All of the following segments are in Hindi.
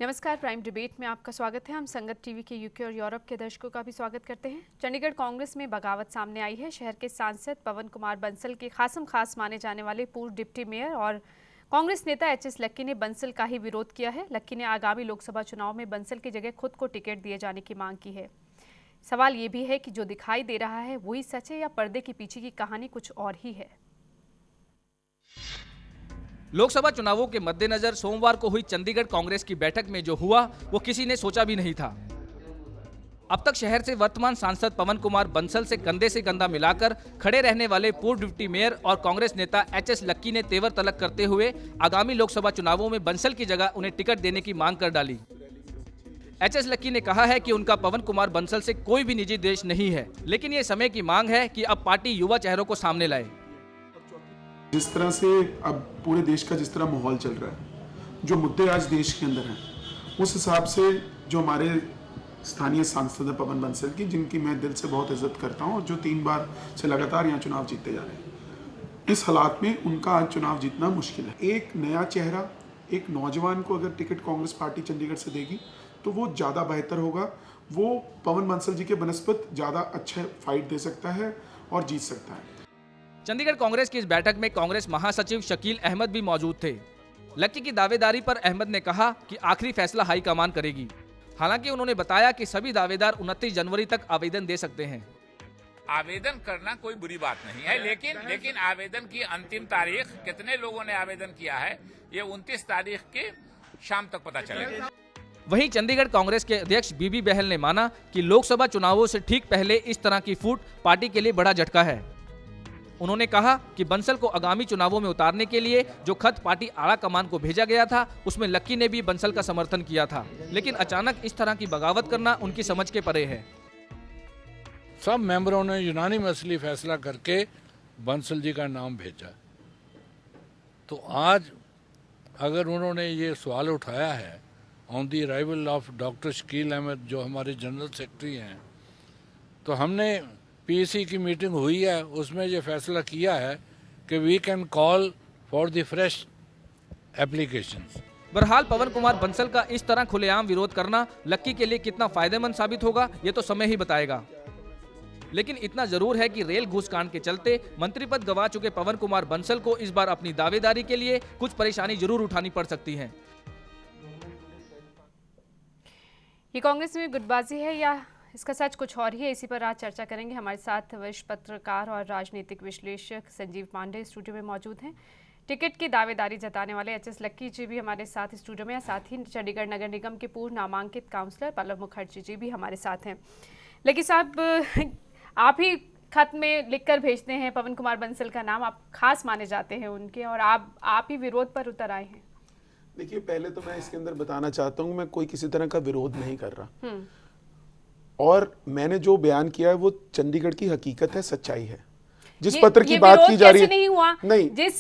नमस्कार, प्राइम डिबेट में आपका स्वागत है। हम संगत टीवी के यूके और यूरोप के दर्शकों का भी स्वागत करते हैं। चंडीगढ़ कांग्रेस में बगावत सामने आई है। शहर के सांसद पवन कुमार बंसल के खासम खास माने जाने वाले पूर्व डिप्टी मेयर और कांग्रेस नेता एचएस लक्की ने बंसल का ही विरोध किया है। लक्की ने आगामी लोकसभा चुनाव में बंसल की जगह खुद को टिकट दिए जाने की मांग की है। सवाल ये भी है कि जो दिखाई दे रहा है वही सच है या पर्दे के पीछे की कहानी कुछ और ही है। लोकसभा चुनावों के मद्देनजर सोमवार को हुई चंडीगढ़ कांग्रेस की बैठक में जो हुआ वो किसी ने सोचा भी नहीं था। अब तक शहर से वर्तमान सांसद पवन कुमार बंसल से कंधे से कंधा मिलाकर खड़े रहने वाले पूर्व डिप्टी मेयर और कांग्रेस नेता एचएस लक्की ने तेवर तलब करते हुए आगामी लोकसभा चुनावों में बंसल की जगह उन्हें टिकट देने की मांग कर डाली। एचएस लक्की ने कहा है कि उनका पवन कुमार बंसल से कोई भी निजी द्वेष नहीं है, लेकिन ये समय की मांग है कि अब पार्टी युवा चेहरों को सामने लाए। जिस तरह से अब पूरे देश का जिस तरह माहौल चल रहा है, जो मुद्दे आज देश के अंदर हैं, उस हिसाब से जो हमारे स्थानीय सांसद हैं पवन बंसल की, जिनकी मैं दिल से बहुत इज्जत करता हूं और जो 3 बार से लगातार यहाँ चुनाव जीतते जा रहे हैं, इस हालात में उनका आज चुनाव जीतना मुश्किल है। एक नया चेहरा, एक नौजवान को अगर टिकट कांग्रेस पार्टी चंडीगढ़ से देगी तो वो ज़्यादा बेहतर होगा। वो पवन बंसल जी के बनस्पत ज़्यादा अच्छा फाइट दे सकता है और जीत सकता है। चंडीगढ़ कांग्रेस की इस बैठक में कांग्रेस महासचिव शकील अहमद भी मौजूद थे। लक्की की दावेदारी पर अहमद ने कहा कि आखिरी फैसला हाईकमान करेगी। हालांकि उन्होंने बताया कि सभी दावेदार 29 जनवरी तक आवेदन दे सकते हैं। आवेदन करना कोई बुरी बात नहीं है, लेकिन आवेदन की अंतिम तारीख कितने लोगों ने आवेदन किया है ये 29 तारीख के शाम तक पता चलेगा। वहीं चंडीगढ़ कांग्रेस के अध्यक्ष बीबी बहल ने माना कि लोकसभा चुनावों से ठीक पहले इस तरह की फूट पार्टी के लिए बड़ा झटका है। उन्होंने कहा कि बंसल को आगामी चुनावों में उतारने के लिए जो खत पार्टी आला कमान को भेजा गया था उसमें लक्की ने भी बंसल का समर्थन किया था, लेकिन अचानक इस तरह की बगावत करना उनकी समझ के परे है। सब मेंबरों ने यूनानिमसली फैसला करके बंसल जी का नाम भेजा। तो आज अगर उन्होंने ये सवाल उठाया है on the arrival of doctor Shakeel Ahmed जो हमारे जनरल सेक्रेटरी हैं, तो हमने पीसी की मीटिंग हुई है, उसमें ये फैसला किया है कि we can call for the fresh applications. बहरहाल पवन कुमार बंसल का इस तरह खुलेआम विरोध करना लक्की के लिए कितना फायदेमंद साबित होगा ये तो समय ही बताएगा। लेकिन इतना जरूर है कि रेल घूस कांड के चलते मंत्री पद गंवा चुके पवन कुमार बंसल को इस बार अपनी दावेदारी के लिए कुछ परेशानी जरूर उठानी पड़ सकती है। ये कांग्रेस में गुटबाजी है या इसका सच कुछ और ही है, इसी पर आज चर्चा करेंगे। हमारे साथ वरिष्ठ पत्रकार और राजनीतिक विश्लेषक संजीव पांडे स्टूडियो में मौजूद हैं। टिकट की दावेदारी जताने वाले एचएस लक्की जी भी हमारे साथ स्टूडियो में हैं। साथ ही चंडीगढ़ नगर निगम के पूर्व नामांकित काउंसलर पल्लव मुखर्जी जी भी हमारे साथ हैं। लक्की साहब, आप ही खत में लिखकर भेजते हैं पवन कुमार बंसल का नाम, आप खास माने जाते हैं उनके, और आप ही विरोध पर उतर आए हैं। देखिए, पहले तो मैं इसके अंदर बताना चाहता हूँ, मैं कोई किसी तरह का विरोध नहीं कर रहा, और मैंने जो बयान किया है वो चंडीगढ़ की हकीकत है, सच्चाई है। जिस पत्र की बात की जा रही है, नहीं हुआ, नहीं, जिस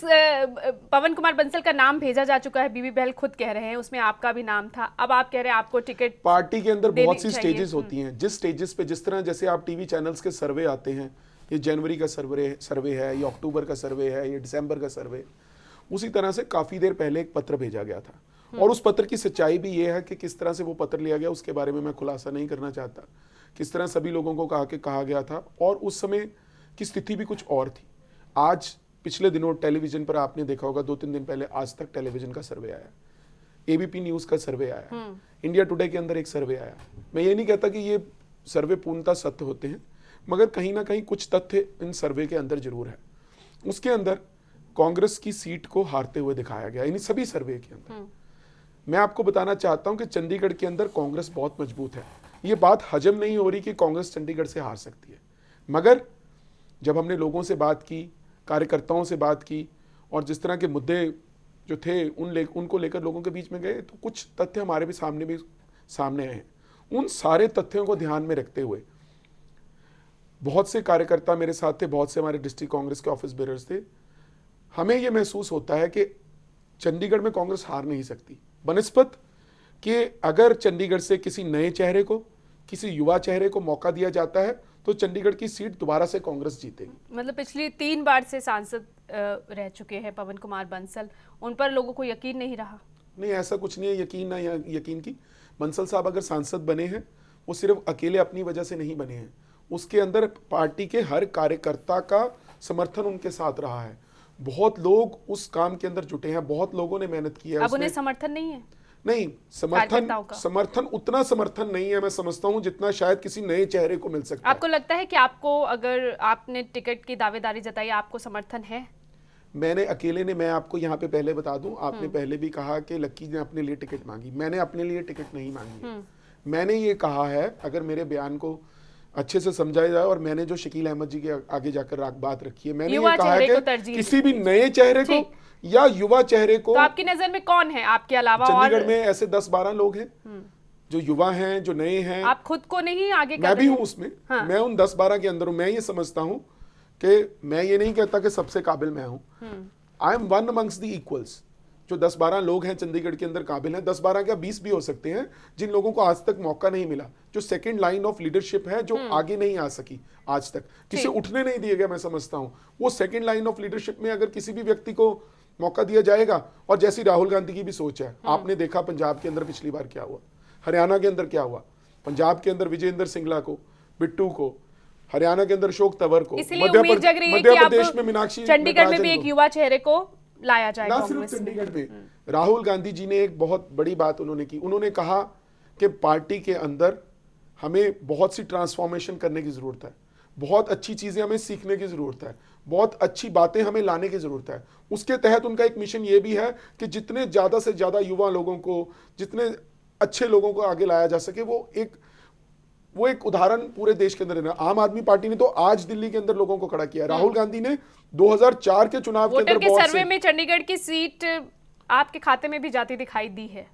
पवन कुमार बंसल का नाम भेजा जा चुका है, बीबी बहल खुद कह रहे हैं उसमें आपका भी नाम था, अब आप कह रहे हैं आपको टिकट। पार्टी के अंदर बहुत सी स्टेजेस होती हैं, जिस स्टेजेस पे जिस तरह जैसे आप टीवी चैनल्स के सर्वे आते हैं, ये जनवरी का सर्वे है, ये अक्टूबर का सर्वे है, ये दिसंबर का सर्वे, उसी तरह से काफी देर पहले एक पत्र भेजा गया था, और उस पत्र की सच्चाई भी ये है कि किस तरह से वो पत्र लिया गया उसके बारे में मैं खुलासा नहीं करना चाहता, किस तरह सभी लोगों को कहा गया था, और उस समय की स्थिति भी कुछ और थी। आज पिछले दिनों टेलीविजन पर आपने देखा होगा, 2-3 दिन पहले आज तक टेलीविजन का सर्वे आया, एबीपी न्यूज का सर्वे आया, इंडिया टुडे के अंदर एक सर्वे आया। मैं ये नहीं कहता कि ये सर्वे पूर्णतः सत्य होते हैं, मगर कहीं ना कहीं कुछ तथ्य इन सर्वे के अंदर जरूर है। उसके अंदर कांग्रेस की सीट को हारते हुए दिखाया गया, इन सभी सर्वे के अंदर। मैं आपको बताना चाहता हूं कि चंडीगढ़ के अंदर कांग्रेस बहुत मजबूत है। ये बात हजम नहीं हो रही कि कांग्रेस चंडीगढ़ से हार सकती है, मगर जब हमने लोगों से बात की, कार्यकर्ताओं से बात की, और जिस तरह के मुद्दे जो थे उनको लेकर लोगों के बीच में गए, तो कुछ तथ्य हमारे भी सामने आए हैं। उन सारे तथ्यों को ध्यान में रखते हुए बहुत से कार्यकर्ता मेरे साथ थे, बहुत से हमारे डिस्ट्रिक्ट कांग्रेस के ऑफिस बेरर्स थे। हमें यह महसूस होता है कि चंडीगढ़ में कांग्रेस हार नहीं सकती, बनिस्बत कि अगर चंडीगढ़ से किसी नए चेहरे को, किसी युवा चेहरे को मौका दिया जाता है तो चंडीगढ़ की सीट दोबारा से कांग्रेस जीतेगी। मतलब पिछली 3 बार से सांसद रह चुके हैं पवन कुमार बंसल, उन पर लोगों को यकीन नहीं रहा। नहीं, ऐसा कुछ नहीं है, यकीन ना यकीन की। बंसल साहब अगर सांसद बने हैं, वो सिर्फ अकेले अपनी वजह से नहीं बने हैं, उसके अंदर पार्टी के हर कार्यकर्ता का समर्थन उनके साथ रहा है। बहुत लोग उस काम के अंदर जुटे हैं, बहुत लोगों ने मेहनत की है। अब उन्हें समर्थन नहीं है? नहीं, कार्यकर्ताओं का? समर्थन उतना समर्थन नहीं है, मैं समझता हूं, जितना शायद किसी नए चेहरे को मिल सकता है। आपको लगता है कि आपको, अगर आपने टिकट की दावेदारी जताई, आपको समर्थन है? मैंने अकेले ने, मैं आपको यहाँ पे पहले बता दूं, आपने पहले भी कहा कि लक्की ने अपने लिए टिकट मांगी। मैंने अपने लिए टिकट नहीं मांगी है। मैंने ये कहा है, अगर मेरे बयान को अच्छे से समझाया जाए, और मैंने जो शकील अहमद जी के आगे जाकर बात रखी है, मैंने ये कहा है कि किसी भी नए चेहरे को या युवा चेहरे को। तो आपकी नजर में कौन है आपके अलावा? चंडीगढ़ में ऐसे 10-12 लोग हैं जो युवा हैं, जो नए हैं। आप खुद को नहीं आगे कर मैं भी रहे हूं उसमें। मैं उन 10-12 के अंदर हूं। मैं ये समझता हूं कि मैं ये नहीं कहता कि सबसे काबिल मैं हूं। I am one amongst the equals. जो 10-12 लोग हैं चंडीगढ़ के अंदर काबिल हैं, 10-12 क्या 20 भी हो सकते हैं, जिन लोगों को आज तक मौका नहीं मिला, जो सेकंड लाइन ऑफ लीडरशिप है, जो आगे नहीं आ सकी आज तक, किसे उठने नहीं दिया गया। मैं समझता हूं वो सेकंड लाइन ऑफ लीडरशिप में अगर किसी भी व्यक्ति को मौका दिया जाएगा, और जैसी राहुल गांधी की भी सोच है, आपने देखा पंजाब के अंदर पिछली बार क्या हुआ, हरियाणा के अंदर क्या हुआ। पंजाब के अंदर विजेंद्र सिंगला को, बिट्टू को, हरियाणा के अंदर अशोक तंवर को, मध्य प्रदेश में मीनाक्षी, चंडीगढ़ में भी एक युवा चेहरे को लाया जाएगा। ना सिर्फ चंडीगढ़ में, राहुल गांधी जी ने एक बहुत बड़ी बात उन्होंने की। उन्होंने कहा कि पार्टी के अंदर हमें बहुत सी ट्रांसफॉर्मेशन करने की जरूरत है, बहुत अच्छी चीजें हमें सीखने की जरूरत है, बहुत अच्छी बातें हमें लाने की जरूरत है। उसके तहत उनका एक मिशन ये भी है कि जितने ज्यादा से ज्यादा युवा लोगों को, जितने अच्छे लोगों को आगे लाया जा सके, वो एक उदाहरण पूरे देश के अंदर है। आम आदमी पार्टी ने तो आज दिल्ली के अंदर लोगों को खड़ा किया। राहुल गांधी ने 2004 के चुनाव के अंदर बहुत सर्वे में चंडीगढ़ की सीट आपके खाते में भी जाती दिखाई दी है।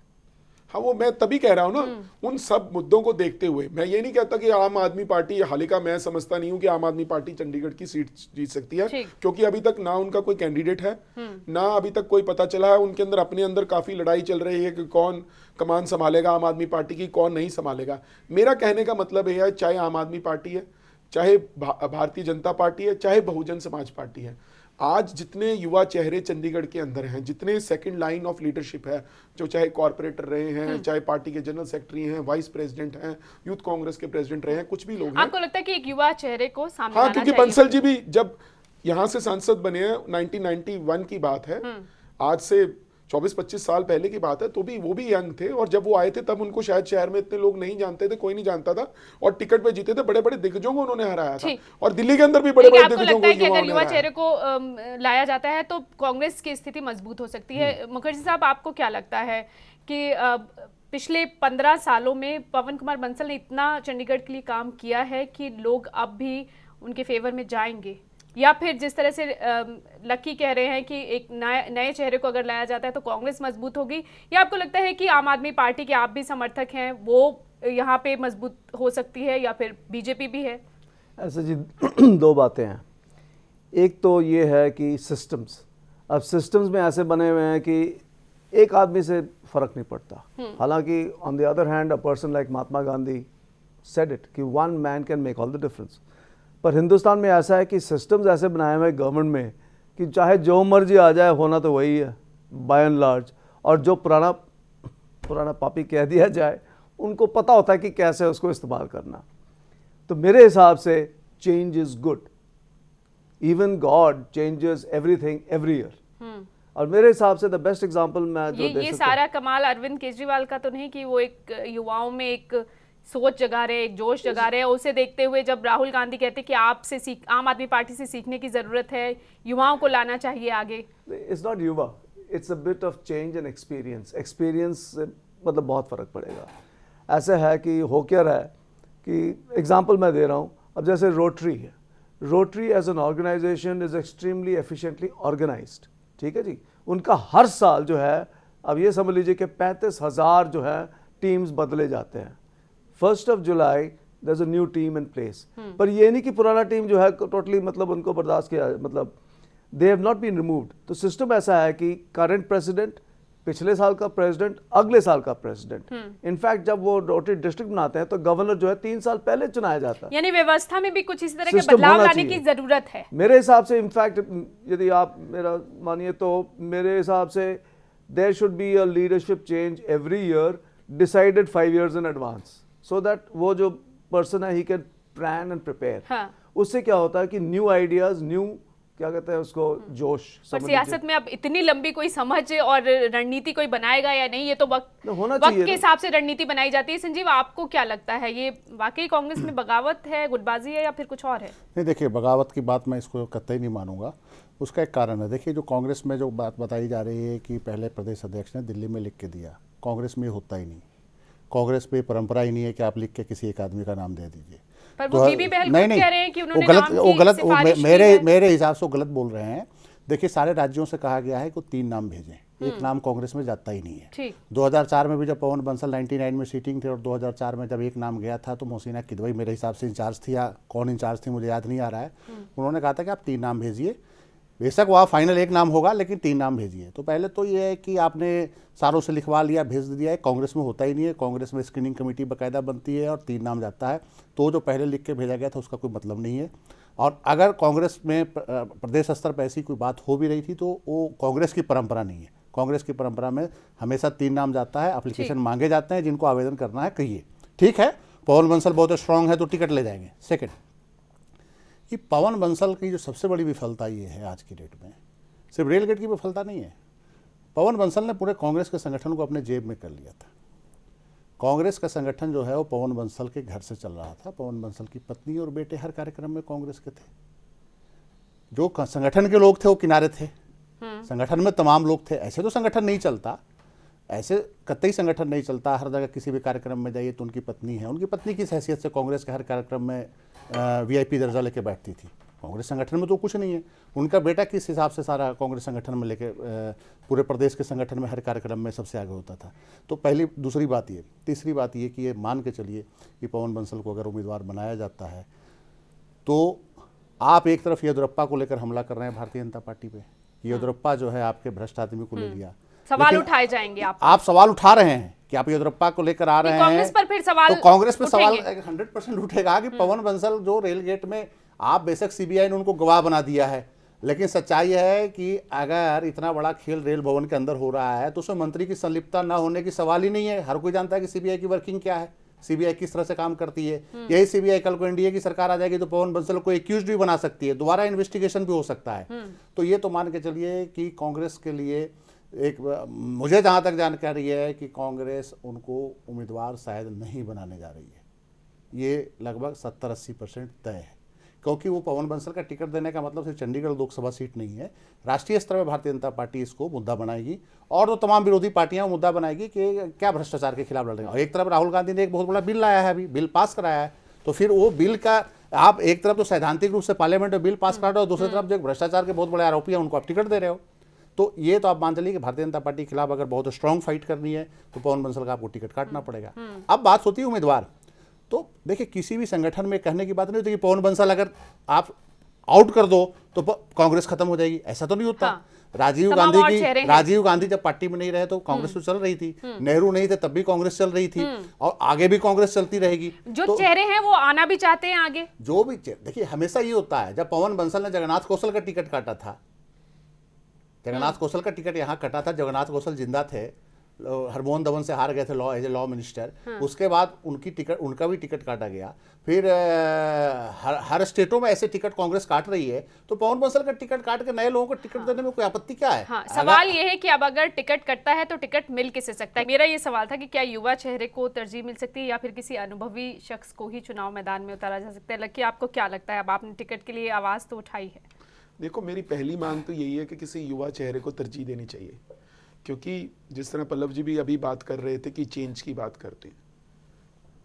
हाँ, वो मैं तभी कह रहा हूं ना, उन सब मुद्दों को देखते हुए मैं ये नहीं कहता कि आम आदमी पार्टी, हालांकि मैं समझता नहीं हूं कि आम आदमी पार्टी चंडीगढ़ की सीट जीत सकती है, क्योंकि अभी तक ना उनका कोई कैंडिडेट है, ना अभी तक कोई पता चला है। उनके अंदर अपने अंदर काफी लड़ाई चल रही है कि कौन कमान संभालेगा आम आदमी पार्टी की, कौन नहीं संभालेगा। मेरा कहने का मतलब यह है, चाहे आम आदमी पार्टी है, चाहे भारतीय जनता पार्टी है, चाहे बहुजन समाज पार्टी है, आज जितने युवा चेहरे चंडीगढ़ के अंदर हैं, जितने सेकंड लाइन ऑफ लीडरशिप है, जो चाहे कॉर्पोरेटर रहे हैं, चाहे पार्टी के जनरल सेक्रेटरी हैं, वाइस प्रेसिडेंट हैं, यूथ कांग्रेस के प्रेसिडेंट रहे हैं, कुछ भी लोग हैं। आपको लगता है कि एक युवा चेहरे को सामने हाँ, लाना क्योंकि चाहिए? बंसल जी भी जब यहाँ से सांसद बने हैं, 1991 की बात है, आज से 24-25 साल पहले की बात है, तो भी वो भी यंग थे, और जब वो आए थे तब उनको शायद शहर में इतने लोग नहीं जानते थे, कोई नहीं जानता था, और टिकट पे जीते थे, बड़े बड़े दिग्गजों को उन्होंने हराया था, और दिल्ली के अंदर भी बड़े बड़े दिग्गजों को अगर युवा चेहरे को लाया जाता है तो कांग्रेस की स्थिति मजबूत हो सकती है। मुखर्जी साहब, आपको क्या लगता है कि पिछले 15 सालों में पवन कुमार बंसल ने इतना चंडीगढ़ के लिए काम किया है कि लोग अब भी उनके फेवर में जाएंगे, या फिर जिस तरह से लक्की कह रहे हैं कि एक नए चेहरे को अगर लाया जाता है तो कांग्रेस मजबूत होगी, या आपको लगता है कि आम आदमी पार्टी के आप भी समर्थक हैं, वो यहाँ पे मजबूत हो सकती है, या फिर बीजेपी भी है? ऐसे जी दो बातें हैं। एक तो ये है कि सिस्टम्स, अब सिस्टम्स में ऐसे बने हुए हैं कि एक आदमी से फर्क नहीं पड़ता। हालांकि on the other hand a person like Mahatma Gandhi said it कि one man can make all the difference. पर हिंदुस्तान में ऐसा है कि सिस्टम्स ऐसे बनाए हुए गवर्नमेंट में कि चाहे जो मर्जी आ जाए, होना तो वही है बाय एंड लार्ज, और जो पुराना पापी कह दिया जाए, उनको पता होता है कि कैसे उसको इस्तेमाल करना। तो मेरे हिसाब से change is good, even God changes everything every year. और मेरे हिसाब से द बेस्ट एग्जांपल मैं जो ये सारा कमाल अरविंद केजरीवाल का तो नहीं कि वो एक युवाओं में एक सोच जगा रहे, एक जोश जगा रहे हैं, उसे देखते हुए जब राहुल गांधी कहते कि आपसे आम आदमी पार्टी से सीखने की जरूरत है, युवाओं को लाना चाहिए आगे। इट्स नॉट युवा, it's a bit of change and experience से मतलब बहुत फ़र्क पड़ेगा। ऐसा है कि हो क्या रहा है कि एग्जांपल मैं दे रहा हूँ, अब जैसे रोटरी है, Rotary as an organisation is extremely efficiently organised, ठीक है जी। उनका हर साल जो है, अब ये समझ लीजिए कि 35,000 जो है टीम्स बदले जाते हैं। 1 July there is a new team in place. पर ये नहीं कि पुराना टीम जो है टोटली मतलब उनको बर्दाश्त किया, मतलब they have not been removed. तो सिस्टम ऐसा है कि करंट प्रेसिडेंट, पिछले साल का प्रेसिडेंट, अगले साल का प्रेसिडेंट। इनफैक्ट जब वो रोटरी डिस्ट्रिक्ट बनाते हैं तो गवर्नर जो है 3 साल पहले चुनाया जाता है। यानी व्यवस्था में भी कुछ इस तरह के बदलाव लाने की जरूरत है मेरे हिसाब से। इनफैक्ट यदि आप मेरा मानिए तो मेरे हिसाब से there should be a leadership change every year, decided 5 years in advance, so that वो जो person है he can plan and prepare. हाँ. उससे क्या होता है कि new ideas, new क्या कहते हैं उसको, जोश. पर सियासत में अब इतनी लंबी कोई समझ और रणनीति कोई बनाएगा या नहीं, ये तो वक्त होना वक्त चाहिए के हिसाब से रणनीति बनाई जाती है। संजीव, आपको क्या लगता है, ये वाकई कांग्रेस में बगावत है, गुटबाजी है, या फिर कुछ और है? नहीं, देखिए, बगावत की बात मैं इसको कतई नहीं मानूंगा। उसका एक कारण है। देखिए, जो कांग्रेस में जो बात बताई जा रही है कि पहले प्रदेश अध्यक्ष ने दिल्ली में लिख के दिया, कांग्रेस में होता ही नहीं। कांग्रेस में परंपरा ही नहीं है कि आप लिख के किसी एक आदमी का नाम दे दीजिए। पर वो बीबी बहल खुद कह रहे हैं कि उन्होंने वो नाम की सिफारिश की है। मेरे हिसाब से वो गलत बोल रहे हैं। देखिए, सारे राज्यों से कहा गया है कि 3 नाम भेजें, एक नाम कांग्रेस में जाता ही नहीं है। ठीक। 2004 में भी जब पवन बंसल 99 में सीटिंग थे और 2004 में जब एक नाम गया था तो मोहसिना किदवई मेरे हिसाब से इंचार्ज थी, या कौन इंचार्ज थी मुझे याद नहीं आ रहा है। उन्होंने कहा था कि आप 3 नाम भेजिए, बेशक वहाँ फाइनल एक नाम होगा लेकिन 3 नाम भेजिए। तो पहले तो ये है कि आपने सारों से लिखवा लिया, भेज दिया है। कांग्रेस में होता ही नहीं है। कांग्रेस में स्क्रीनिंग कमेटी बाकायदा बनती है और 3 नाम जाता है। तो जो पहले लिख के भेजा गया था उसका कोई मतलब नहीं है। और अगर कांग्रेस में प्रदेश स्तर पर ऐसी कोई बात हो भी रही थी तो वो कांग्रेस की परंपरा नहीं है। कांग्रेस की परंपरा में हमेशा 3 नाम जाता है, एप्लीकेशन मांगे जाते हैं, जिनको आवेदन करना है कहिए। ठीक है, पवन बंसल बहुत स्ट्रांग है तो टिकट ले जाएंगे। सेकेंड, कि पवन बंसल की जो सबसे बड़ी विफलता ये है आज की डेट में, सिर्फ रेलगेट की विफलता नहीं है। पवन बंसल ने पूरे कांग्रेस के संगठन को अपने जेब में कर लिया था। कांग्रेस का संगठन जो है वो पवन बंसल के घर से चल रहा था। पवन बंसल की पत्नी और बेटे हर कार्यक्रम में कांग्रेस के थे। जो संगठन के लोग थे वो किनारे थे, संगठन में तमाम लोग थे। ऐसे तो संगठन नहीं चलता, ऐसे कतई संगठन नहीं चलता। हर जगह किसी भी कार्यक्रम में जाइए तो उनकी पत्नी है, उनकी पत्नी किस हैसियत से कांग्रेस के हर कार्यक्रम में VIP दर्जा लेके बैठती थी। कांग्रेस संगठन में तो कुछ नहीं है। उनका बेटा किस हिसाब से सारा कांग्रेस संगठन में लेके पूरे प्रदेश के संगठन में हर कार्यक्रम में सबसे आगे होता था। तो पहली दूसरी बात ये। तीसरी बात ये कि ये मान के चलिए कि पवन बंसल को अगर उम्मीदवार बनाया जाता है तो आप एक तरफ येदियुरप्पा को लेकर हमला कर रहे हैं भारतीय जनता पार्टी पे। येदियुरप्पा जो है आपके भ्रष्ट आदमी को ले लिया, सवाल उठाए जाएंगे। आप सवाल उठा रहे हैं कि आप येदियुरप्पा को लेकर आ रहे हैं, कांग्रेस पर फिर सवाल, तो कांग्रेस पे सवाल 100% उठेगा कि पवन बंसल जो रेलगेट में, आप बेशक CBI ने उनको गवाह बना दिया है, लेकिन सच्चाई है कि अगर इतना बड़ा खेल रेल भवन के अंदर हो रहा है तो उसमें मंत्री की संलिप्तता न होने की सवाल ही नहीं है। हर कोई जानता है कि CBI की वर्किंग क्या है, CBI किस तरह से काम करती है। यही CBI कल को NDA की सरकार आ जाएगी तो पवन बंसल को एक्यूज्ड भी बना सकती है, दोबारा इन्वेस्टिगेशन भी हो सकता है। तो ये तो मान के चलिए कि कांग्रेस के लिए एक, मुझे जहाँ तक जानकारी है कि कांग्रेस उनको उम्मीदवार शायद नहीं बनाने जा रही है। ये लगभग 70-80% तय है, क्योंकि वो पवन बंसल का टिकट देने का मतलब सिर्फ चंडीगढ़ लोकसभा सीट नहीं है। राष्ट्रीय स्तर पर भारतीय जनता पार्टी इसको मुद्दा बनाएगी और तो तमाम विरोधी पार्टियां मुद्दा बनाएगी कि क्या भ्रष्टाचार के खिलाफ लड़ेंगे। और एक तरफ राहुल गांधी ने एक बहुत बड़ा बिल लाया है, अभी बिल पास कराया है, तो फिर वो बिल का आप एक तरफ तो सैद्धांतिक रूप से पार्लियामेंट में बिल पास करा रहे हो, दूसरी तरफ जो भ्रष्टाचार के बहुत बड़े आरोपी हैं उनको आप टिकट दे रहे हो। तो ये तो आप मान चलिए कि भारतीय जनता पार्टी के खिलाफ अगर बहुत स्ट्रांग फाइट करनी है तो पवन बंसल का आपको टिकट काटना पड़ेगा। अब बात होती है उम्मीदवार। तो देखिए, किसी भी संगठन में कहने की बात नहीं होती कि पवन बंसल अगर आप आउट कर दो तो कांग्रेस खत्म हो जाएगी, ऐसा तो नहीं होता। हाँ। राजीव गांधी जब पार्टी में नहीं रहे तो कांग्रेस तो चल रही थी, नेहरू नहीं थे तब भी कांग्रेस चल रही थी और आगे भी कांग्रेस चलती रहेगी। जो तो चेहरे हैं वो आना भी चाहते हैं आगे। जो भी देखिए, हमेशा ये होता है। जब पवन बंसल ने जगन्नाथ कौशल का टिकट काटा था, जगन्नाथ कौशल का टिकट यहाँ कटा था, जगन्नाथ कौशल जिंदा थे, हरमोहन धवन से हार गए थे एज ए लॉ मिनिस्टर। उसके बाद उनका भी टिकट काटा गया। फिर हर स्टेटों में ऐसे टिकट कांग्रेस काट रही है, तो पवन बंसल का टिकट काट के नए लोगों को टिकट देने में कोई आपत्ति क्या है? हाँ, सवाल ये है कि अब अगर टिकट कटता है तो टिकट मिल किसे सकता है। मेरा ये सवाल था कि क्या युवा चेहरे को तरजीह मिल सकती है या फिर किसी अनुभवी शख्स को ही चुनाव मैदान में उतारा जा सकता है। लकी, आपको क्या लगता है? अब आपने टिकट के लिए आवाज तो उठाई है। देखो, मेरी पहली मांग तो यही है कि किसी युवा चेहरे को तरजीह देनी चाहिए, क्योंकि जिस तरह पल्लव जी भी अभी बात कर रहे थे कि चेंज की बात करते हैं,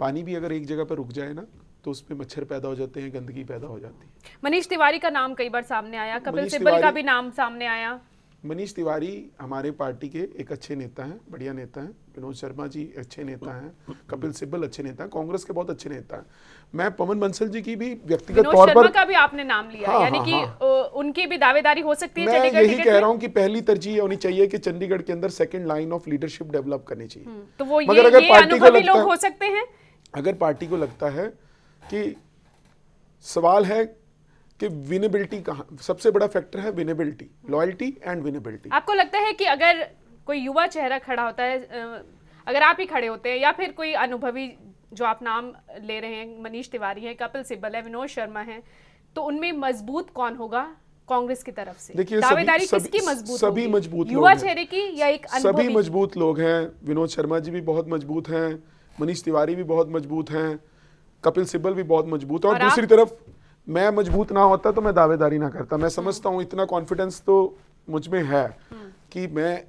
पानी भी अगर एक जगह पर रुक जाए ना तो उसमें मच्छर पैदा हो जाते हैं, गंदगी पैदा हो जाती है। मनीष तिवारी का नाम कई बार सामने आया, कपिल सिब्बल का भी नाम सामने आया। मनीष तिवारी हमारे पार्टी के एक अच्छे नेता हैं, बढ़िया नेता हैं। विनोद शर्मा जी अच्छे नेता हैं, कपिल सिब्बल अच्छे नेता हैं, कांग्रेस के बहुत अच्छे नेता हैं। मैं पवन बंसल जी की भी व्यक्तिगत तौर पर, का भी आपने नाम लिया, हाँ, यानी कि उनकी भी दावेदारी हो सकती है। मैं यही कह रहा हूं कि पहली तरजीह होनी चाहिए कि चंडीगढ़ के अंदर second line of leadership develop करनी चाहिए। तो वो मगर अगर पार्टी को लोग हो सकते हैं, अगर पार्टी को लगता है कि सवाल है कि विनेबिलिटी कहाँ, सबसे बड़ा फैक्टर है विनेबिलिटी, लॉयल्टी एंड विनेबिलिटी। आपको लगता है कि अगर कोई युवा चेहरा खड़ा होता है, अगर आप ही खड़े होते हैं या फिर कोई अनुभवी जो आप नाम ले रहे हैं, मनीष तिवारी हैं, कपिल सिब्बल है, विनोद शर्मा है, तो उनमें मजबूत कौन होगा कांग्रेस की तरफ से? देखिए दावेदारी किसकी मजबूत सभी होगी? मजबूत युवा लोग हैं। चेहरे की या एक सभी अनुभवी? मजबूत लोग हैं। विनोद शर्मा जी भी बहुत मजबूत हैं, मनीष तिवारी भी बहुत मजबूत हैं, कपिल सिब्बल भी बहुत मजबूत है। और और दूसरी तरफ मैं मजबूत ना होता तो मैं दावेदारी ना करता। मैं समझता हूँ इतना कॉन्फिडेंस तो मुझ में है कि मैं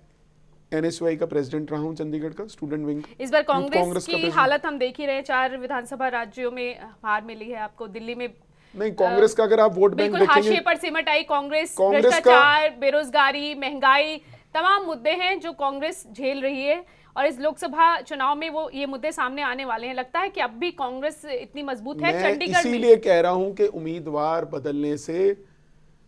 NSY का प्रेसिडेंट रहा हूँ, चंडीगढ़ का स्टूडेंट विंग। इस बार कांग्रेस का की president। हालत हम देख ही रहे हैं, 4 विधानसभा राज्यों में हार मिली है आपको। दिल्ली में नहीं, कांग्रेस का अगर आप वोट बैंक बिल्कुल हाशिए देखेंगे, पर सिमट आई कांग्रेस। कांग्रेस का- भ्रष्टाचार, बेरोजगारी, महंगाई, तमाम मुद्दे हैं जो कांग्रेस झेल रही है और इस लोकसभा चुनाव में वो ये मुद्दे सामने आने वाले हैं। लगता है कि अब भी कांग्रेस इतनी मजबूत है मैं चंडीगढ़ में? इसीलिए कह रहा हूं कि उम्मीदवार बदलने से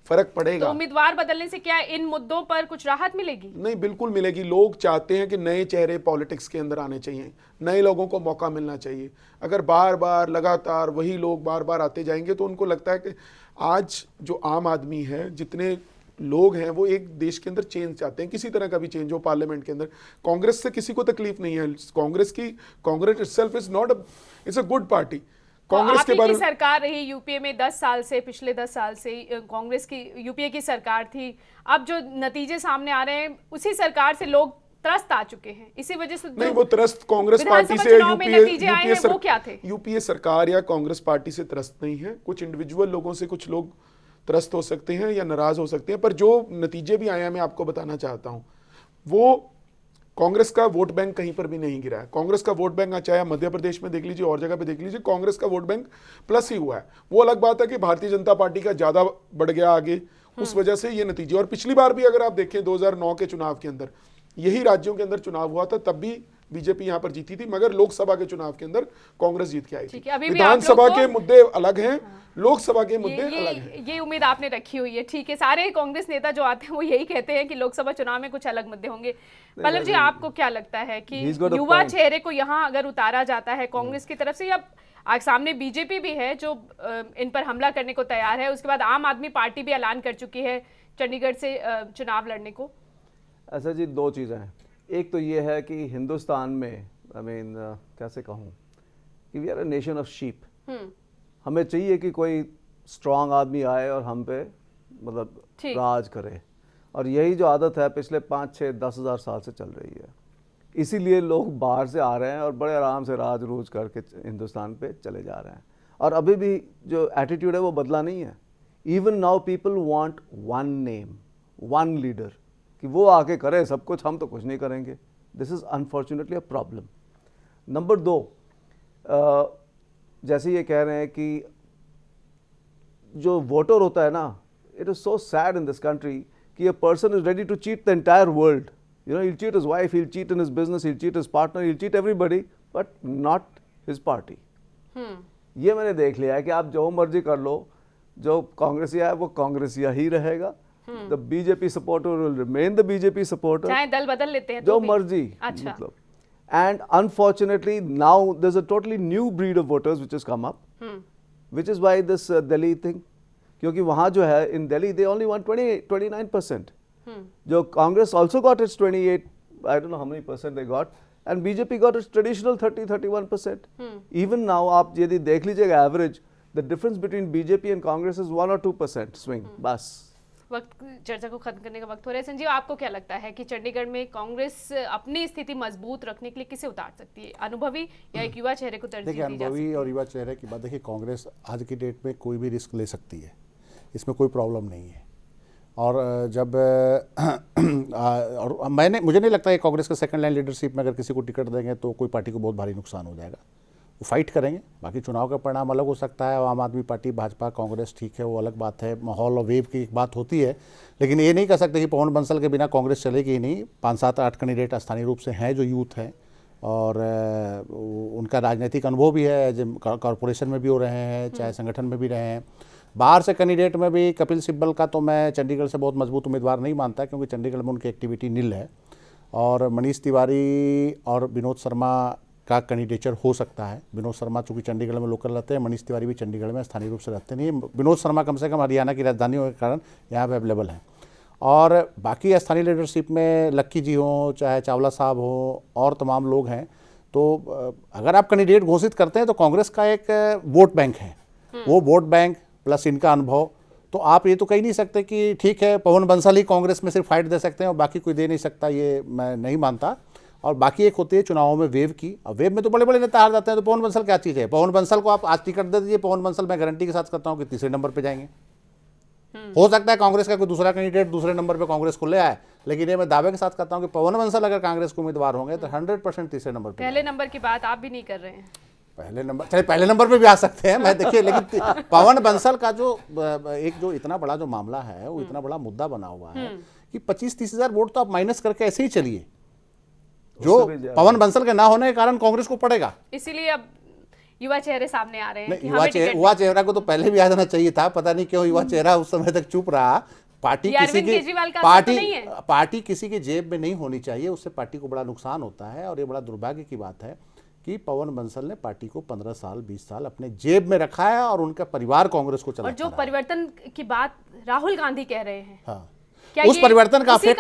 फर्क तो पड़ेगा। उम्मीदवार बदलने से क्या इन मुद्दों पर कुछ राहत मिलेगी? नहीं, बिल्कुल मिलेगी। लोग चाहते हैं कि नए चेहरे पॉलिटिक्स के अंदर आने चाहिए, नए लोगों को मौका मिलना चाहिए। अगर बार बार लगातार वही लोग बार बार आते जाएंगे तो उनको लगता है कि आज जो आम आदमी है, जितने लोग हैं, वो एक देश के अंदर चेंज चाहते हैं, किसी तरह का भी चेंज हो पार्लियामेंट के अंदर। कांग्रेस से किसी को तकलीफ नहीं है। Congress itself is not it's a good party. Congress के बारे की में सरकार रही यूपीए में 10 साल से, पिछले 10 साल से कांग्रेस की यूपीए की सरकार थी। अब जो नतीजे सामने आ रहे हैं उसी सरकार से लोग त्रस्त आ चुके हैं। इसी वजह से नहीं, वो त्रस्त कांग्रेस पार्टी विधानसभा से चुनाव में नतीजे आए हैं, वो क्या थे? यूपीए सरकार या कांग्रेस पार्टी से त्रस्त नहीं है। कुछ इंडिविजुअल लोगों से कुछ लोग त्रस्त हो सकते हैं या नाराज हो सकते हैं, पर जो नतीजे भी आए हैं मैं आपको बताना चाहता हूं, वो कांग्रेस का वोट बैंक कहीं पर भी नहीं गिरा है। कांग्रेस का वोट बैंक, चाहे मध्य प्रदेश में देख लीजिए और जगह पे देख लीजिए, कांग्रेस का वोट बैंक प्लस ही हुआ है। वो अलग बात है कि भारतीय जनता पार्टी का ज्यादा बढ़ गया आगे, उस वजह से ये नतीजे। और पिछली बार भी अगर आप देखें 2009 के चुनाव के अंदर यही राज्यों के अंदर चुनाव हुआ था, तब भी बीजेपी यहां पर जीती थी, मगर लोकसभा के चुनाव के अंदर कांग्रेस जीत के आई थी। ठीक है, अभी भी विधानसभा आप लोग के को- मुद्दे अलग हैं, लोकसभा के मुद्दे अलग हैं। ये उम्मीद आपने रखी हुई है। ठीक है, सारे कांग्रेस नेता जो आते हैं वो यही कहते हैं कि लोकसभा चुनाव में कुछ अलग मुद्दे होंगे। पल्लव जी, आपको क्या लगता है कि He's got a युवा point. चेहरे को यहाँ अगर उतारा जाता है कांग्रेस की तरफ से, या आज सामने बीजेपी भी है जो इन पर हमला करने को तैयार है, उसके बाद आम आदमी पार्टी भी ऐलान कर चुकी है चंडीगढ़ से चुनाव लड़ने को? ऐसा जी, दो चीज़ें हैं। एक तो ये है कि हिंदुस्तान में कैसे कहूँ कि we are a nation of sheep. हमें चाहिए कि कोई स्ट्रांग आदमी आए और हम पे मतलब ठीक। राज करे, और यही जो आदत है पिछले 5, 6, 10 हज़ार साल से चल रही है। इसीलिए लोग बाहर से आ रहे हैं और बड़े आराम से राज रूज करके हिंदुस्तान पे चले जा रहे हैं, और अभी भी जो एटीट्यूड है वो बदला नहीं है। Even now people want one name, one leader, कि वो आके करे सब कुछ, हम तो कुछ नहीं करेंगे। This is unfortunately a problem. Number 2, जैसे ये कह रहे हैं कि जो वोटर होता है ना, it is so sad in this country कि a person is ready to cheat the entire world. You know, he'll cheat his wife, he'll cheat in his business, he'll cheat his partner, he'll cheat everybody, but not his party. ये मैंने देख लिया है कि आप जो मर्जी कर लो, जो कांग्रेसिया है वो कांग्रेसिया ही रहेगा। The BJP supporter will remain the BJP supporter. चाहे दल बदल लेते हैं जो तो भी। मर्जी, अच्छा। मतलब। And unfortunately now there's a totally new breed of voters which has come up, which is why this Delhi thing, क्योंकि वहाँ जो है in Delhi they only want 29%. जो Congress also got its 28, I don't know how many percent they got, and BJP got its traditional 30-31%. Even now आप यदि देख लीजिएगा average, the difference between BJP and Congress is 1 or 2% swing, बस। वक्त चर्चा को खत्म करने का वक्त हो रहा है। संजीव, आपको क्या लगता है कि चंडीगढ़ में कांग्रेस अपनी स्थिति मजबूत रखने के लिए किसे उतार सकती है? अनुभवी या एक युवा चेहरे को तरजीह देखिए, दी जा सकती अनुभवी और युवा चेहरे की बात, देखिए कांग्रेस आज की डेट में कोई भी रिस्क ले सकती है, इसमें कोई प्रॉब्लम नहीं है। और जब और मुझे नहीं लगता है कांग्रेस का सेकंड लाइन लीडरशिप में अगर किसी को टिकट देंगे तो कोई पार्टी को बहुत भारी नुकसान हो जाएगा। वो फाइट करेंगे, बाकी चुनाव का परिणाम अलग हो सकता है। आम आदमी पार्टी, भाजपा, कांग्रेस, ठीक है, वो अलग बात है, माहौल और वेव की एक बात होती है, लेकिन ये नहीं कह सकते कि पवन बंसल के बिना कांग्रेस चलेगी ही नहीं। 5, 7, 8 कैंडिडेट स्थानीय रूप से हैं जो यूथ हैं, और उनका राजनीतिक अनुभव भी है, जो कॉरपोरेशन में भी हो रहे हैं, चाहे संगठन में भी रहे हैं। बाहर से कैंडिडेट में भी कपिल सिब्बल का तो मैं चंडीगढ़ से बहुत मजबूत उम्मीदवार नहीं मानता, क्योंकि चंडीगढ़ में उनकी एक्टिविटी नील है। और मनीष तिवारी और विनोद शर्मा का कैंडिडेचर हो सकता है। विनोद शर्मा चूँकि चंडीगढ़ में लोकल रहते हैं, मनीष तिवारी भी चंडीगढ़ में स्थानीय रूप से रहते नहीं। विनोद शर्मा कम से कम हरियाणा की राजधानी होने के कारण यहाँ पर अवेलेबल है। और बाकी स्थानीय लीडरशिप में लक्की जी हों, चाहे चावला साहब हों, और तमाम लोग हैं। तो अगर आप कैंडिडेट घोषित करते हैं तो कांग्रेस का एक वोट बैंक है, वो वोट बैंक प्लस इनका अनुभव, तो आप ये तो कह नहीं सकते कि ठीक है पवन बंसल ही कांग्रेस में सिर्फ फाइट दे सकते हैं और बाकी कोई दे नहीं सकता, ये मैं नहीं मानता। और बाकी एक होती है चुनावों में वेव की, अब वेव में तो बड़े बड़े नेता हार जाते हैं, तो पवन बंसल क्या चीज़ है? पवन बंसल को आप आज टिकट दे दीजिए, पवन बंसल मैं गारंटी के साथ करता हूँ कि तीसरे नंबर पर जाएंगे। हो सकता है कांग्रेस का कोई दूसरा कैंडिडेट दूसरे नंबर पे कांग्रेस को ले आए, लेकिन ये मैं दावे के साथ कहता हूं कि पवन बंसल अगर कांग्रेस के उम्मीदवार होंगे तो 100% तीसरे नंबर पे। पहले नंबर की बात आप भी नहीं कर रहे हैं। पहले नंबर, चलिए पहले नंबर पे भी आ सकते हैं, मैं देखिए, लेकिन पवन बंसल का जो इतना बड़ा जो मामला है, वो इतना बड़ा मुद्दा बना हुआ है कि 25-30 हजार वोट तो आप माइनस करके ऐसे ही चलिए, जो पवन बंसल के ना होने के कारण कांग्रेस को पड़ेगा। इसीलिए अब युवा चेहरे सामने आ रहे हैं कि युवा चेहरा को तो पहले भी आ जाना चाहिए था, पता नहीं क्यों युवा चेहरा उस समय तक चुप रहा। पार्टी किसी की पार्टी किसी की जेब में नहीं होनी चाहिए, उससे पार्टी को बड़ा नुकसान होता है। और ये बड़ा दुर्भाग्य की बात है कि पवन बंसल ने पार्टी को 15 साल 20 साल अपने जेब में रखा है और उनका परिवार कांग्रेस को चलाता है। और जो परिवर्तन की बात राहुल गांधी कह रहे हैं, हाँ, उस परिवर्तन का इफेक्ट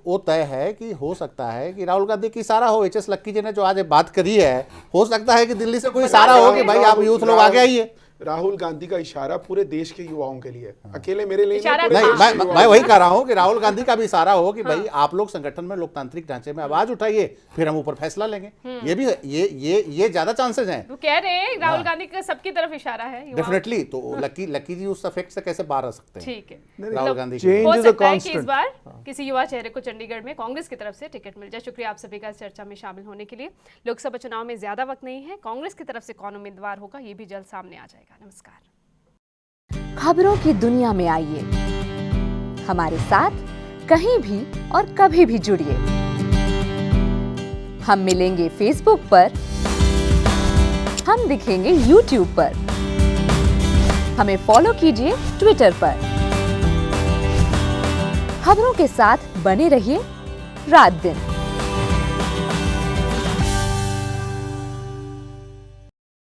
वो तय है कि हो सकता है कि राहुल गांधी की इशारा हो, एचएस लक्की जी ने जो आज बात करी है, हो सकता है कि दिल्ली से कोई इशारा हो कि भाई आप यूथ लोग आगे आइए। राहुल गांधी का इशारा पूरे देश के युवाओं के लिए, अकेले मेरे लिए नहीं, मैं वही कह रहा हूं कि राहुल गांधी का भी इशारा हो कि भाई आप लोग संगठन में लोकतांत्रिक ढांचे में आवाज उठाइए, फिर हम ऊपर फैसला लेंगे। ये भी ये ज्यादा चांसेस हैं। वो कह रहे हैं राहुल गांधी का सबकी तरफ इशारा है डेफिनेटली, तो लक्की जी उस इफेक्ट से कैसे बाहर आ सकते हैं? ठीक है, राहुल गांधी हो सकता है कि इस बार किसी युवा चेहरे को चंडीगढ़ में कांग्रेस की तरफ से टिकट मिल जाए। शुक्रिया आप सभी का चर्चा में शामिल होने के लिए। लोकसभा चुनाव में ज्यादा वक्त नहीं है, कांग्रेस की तरफ से कौन उम्मीदवार होगा ये भी जल्द सामने आ जाएगा। नमस्कार। खबरों की दुनिया में आइए, हमारे साथ कहीं भी और कभी भी जुड़िए। हम मिलेंगे फेसबुक पर, हम दिखेंगे यूट्यूब पर, हमें फॉलो कीजिए ट्विटर पर। खबरों के साथ बने रहिए रात दिन।